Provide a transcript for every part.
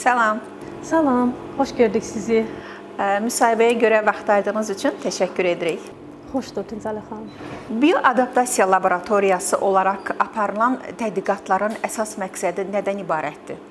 Salam. Salam, xoş gördük sizi. Müsahibəyə görə vaxt ayırdığınız üçün təşəkkür edirik. Xoşdur Tünzələ xanım. Bioadaptasiya laboratoriyası olaraq aparılan tədqiqatların əsas məqsədi nədən ibarətdir?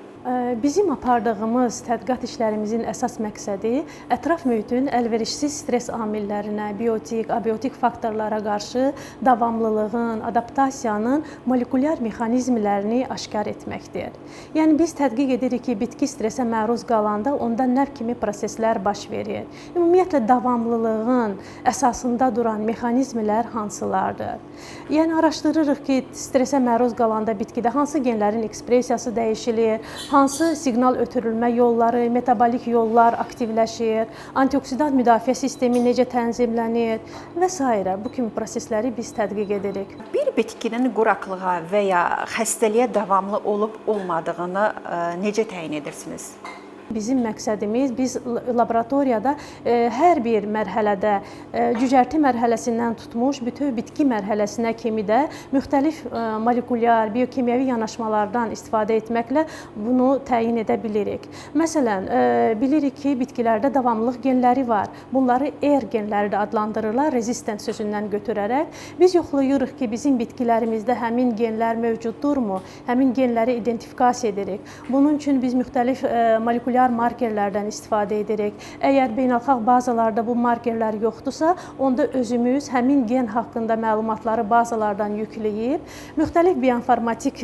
Bizim apardığımız tədqiqat işlərimizin əsas məqsədi ətraf mühitin əlverişsiz stress amillərinə, biotik, abiotik faktorlara qarşı davamlılığın, adaptasiyanın molekulyar mexanizmlərini aşkar etməkdir. Yəni biz tədqiq edirik ki, bitki stressə məruz qalanda onda nə kimi proseslər baş verir? Ümumiyyətlə davamlılığın əsasında duran mexanizmlər hansılardır? Yəni araşdırırıq ki, stressə məruz qalanda bitkidə hansı genlərin ekspressiyası dəyişilir, hansı siqnal ötürülmə yolları, metabolik yollar aktivləşir, antioksidant müdafiə sistemi necə tənzimlənir və s. Bu kimi prosesləri biz tədqiq edirik. Bir bitkinin quraqlığa və ya xəstəliyə davamlı olub-olmadığını necə təyin edirsiniz? Bizim məqsədimiz, biz laboratoriyada hər bir mərhələdə, cücərti mərhələsindən tutmuş bütün bitki mərhələsinə kimi də müxtəlif molekulyar, biokimyəvi yanaşmalardan istifadə etməklə bunu təyin edə bilirik. Məsələn, bilirik ki, bitkilərdə davamlılıq genləri var. Bunları R genləri də adlandırırlar, resistent sözündən götürərək. Biz yoxlayırıq ki, bizim bitkilərimizdə həmin genlər mövcuddurmu? Həmin genləri identifikasiya edirik. Bunun üçün biz müxtəlif molekulyar markerlərdən istifadə edirik. Əgər beynəlxalq bazalarda bu markerlər yoxdursa, onda özümüz həmin gen haqqında məlumatları bazalardan yükləyib, müxtəlif bioinformatik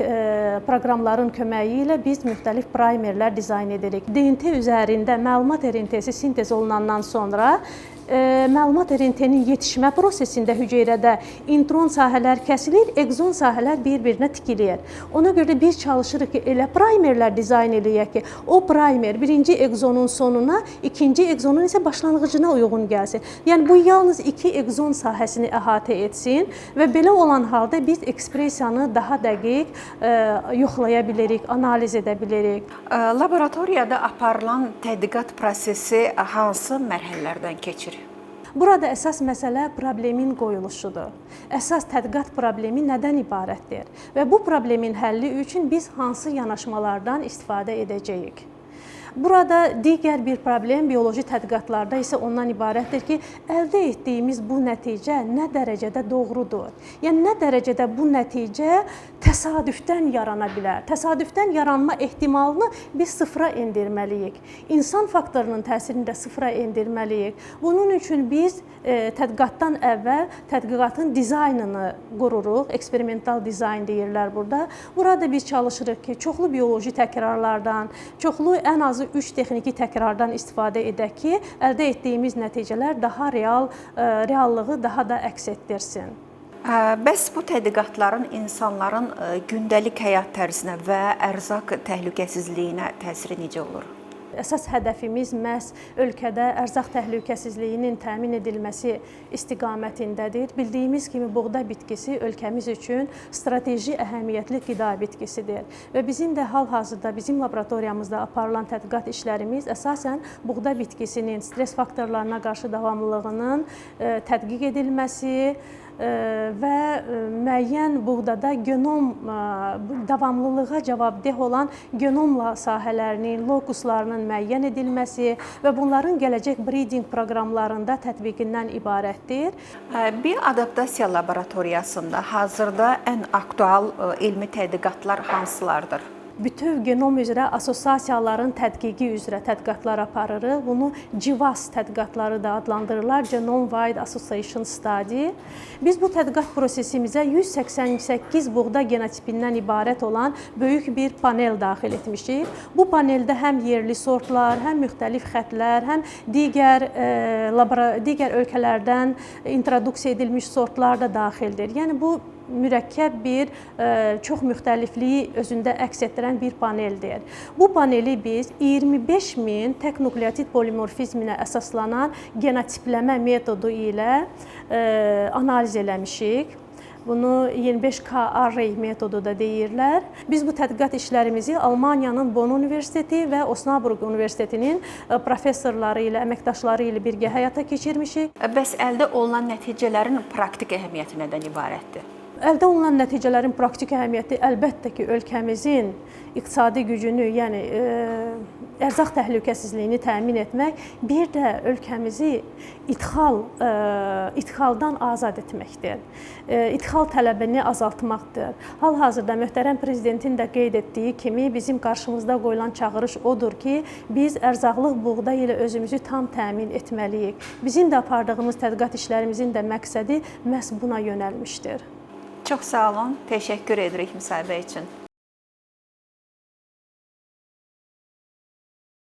proqramların köməyi ilə biz müxtəlif primerlər dizayn edirik. DNT üzərində məlumat RNT-si sintez olunandan sonra məlumat RNT-nin yetişmə prosesində hüceyrədə intron sahələr kəsilir, ekzon sahələr bir-birinə tikilir. Ona görə də biz çalışırıq ki, elə primerlər dizayn edək ki, o primer birinci ekzonun sonuna, ikinci ekzonun isə başlanğıcına uyğun gəlsin. Yəni bu yalnız iki ekzon sahəsini əhatə etsin və belə olan halda biz ekspressiyanı daha dəqiq yoxlaya bilirik, analiz edə bilirik. Laboratoriyada aparılan tədqiqat prosesi hansı mərhələlərdən keçir? Burada əsas məsələ problemin qoyuluşudur. Əsas tədqiqat problemi nədən ibarətdir və bu problemin həlli üçün biz hansı yanaşmalardan istifadə edəcəyik? Burada digər bir problem bioloji tədqiqatlarda isə ondan ibarətdir ki, əldə etdiyimiz bu nəticə nə dərəcədə doğrudur? Yəni, nə dərəcədə bu nəticə təsadüfdən yarana bilər? Təsadüfdən yaranma ehtimalını biz sıfıra endirməliyik. İnsan faktorunun təsirini də sıfıra endirməliyik. Bunun üçün biz tədqiqatdan əvvəl tədqiqatın dizaynını qururuq. Eksperimental dizayn deyirlər burada. Burada biz çalışırıq ki, çoxlu bioloji təkrarlardan, çoxlu ən azı 3 texniki təkrardan istifadə edək ki, əldə etdiyimiz nəticələr daha reallığı daha da əks etdirsin. Bəs bu tədqiqatların insanların gündəlik həyat tərzinə və ərzaq təhlükəsizliyinə təsiri necə olur? Əsas hədəfimiz məhz ölkədə ərzaq təhlükəsizliyinin təmin edilməsi istiqamətindədir. Bildiyimiz kimi buğda bitkisi ölkəmiz üçün strateji əhəmiyyətli qida bitkisidir. Və bizim də hal-hazırda bizim laboratoriyamızda aparılan tədqiqat işlərimiz əsasən buğda bitkisinin stress faktorlarına qarşı davamlılığının tədqiq edilməsi və müəyyən buğdada genom davamlılığa cavabdeh olan genom sahələrinin, lokuslarının müəyyən edilməsi və bunların gələcək breeding proqramlarında tətbiqindən ibarətdir. Bioadaptasiya laboratoriyasında hazırda ən aktual elmi tədqiqatlar hansılardır? Bütöv genom üzrə assosiasiyaların tədqiqi üzrə tədqiqatlar aparırıq. Bunu GWAS tədqiqatları da adlandırırlar, Genome Wide Association Study. Biz bu tədqiqat prosesimizə 188 buğda genotipindən ibarət olan böyük bir panel daxil etmişik. Bu paneldə həm yerli sortlar, həm müxtəlif xətlər, həm digər ölkələrdən introduksiya edilmiş sortlar da daxildir. Yəni bu mürəkkəb bir çox müxtəlifliyi özündə əks etdirən bir paneldir. Bu paneli biz 25.000 tək nukleotid polimorfizminə əsaslanan genotipləmə metodu ilə analiz eləmişik. Bunu 25K array metodu da deyirlər. Biz bu tədqiqat işlərimizi Almaniyanın Bonn Universiteti və Osnabrück Universitetinin professorları ilə, əməkdaşları ilə birgə həyata keçirmişik. Bəs əldə olunan nəticələrin praktik əhəmiyyəti nədən ibarətdir? Əldə olunan nəticələrin praktik əhəmiyyəti əlbəttə ki, ölkəmizin iqtisadi gücünü, yəni ərzaq təhlükəsizliyini təmin etmək, bir də ölkəmizi idxaldan azad etməkdir. İdxal tələbini azaltmaqdır. Hal-hazırda möhtərəm prezidentin də qeyd etdiyi kimi bizim qarşımızda qoyulan çağırış odur ki, biz ərzaqlıq buğday ilə özümüzü tam təmin etməliyik. Bizim də apardığımız tədqiqat işlərimizin də məqsədi məhz buna yönəlmişdir. Çox sağ olun, təşəkkür edirik müsahibə üçün.